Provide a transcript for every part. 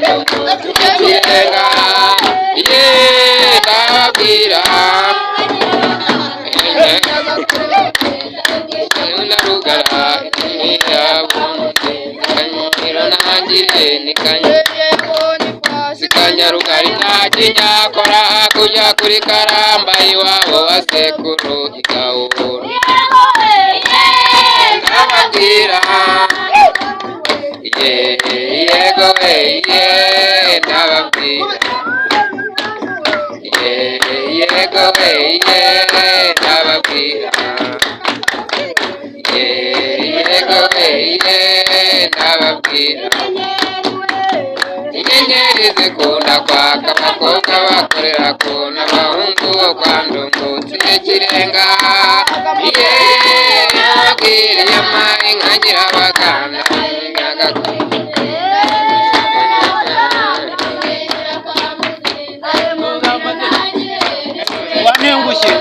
ikirenga ye ndababwira narugara iyabunze kanyiro nangire nikanye sikanyarugari ntakinyakora kujya kuri karamba iwabo wa sekuru igahura ndababwira yego ndababwira yego ndababwira yego ndababwira inyenyeri zikunda kwaka abakobwa bakorera kuna abahungu bo kwa ndungutse ikirenga ndababwira yama inka nyirabaganda wanengushye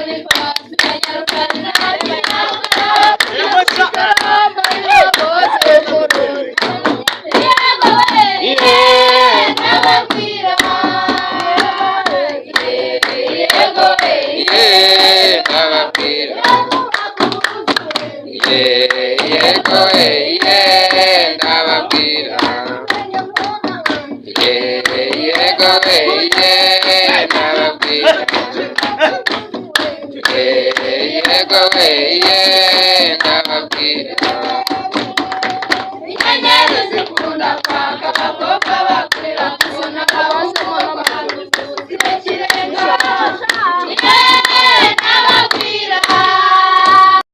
Inyenyeri zikunda kwaka abakobwa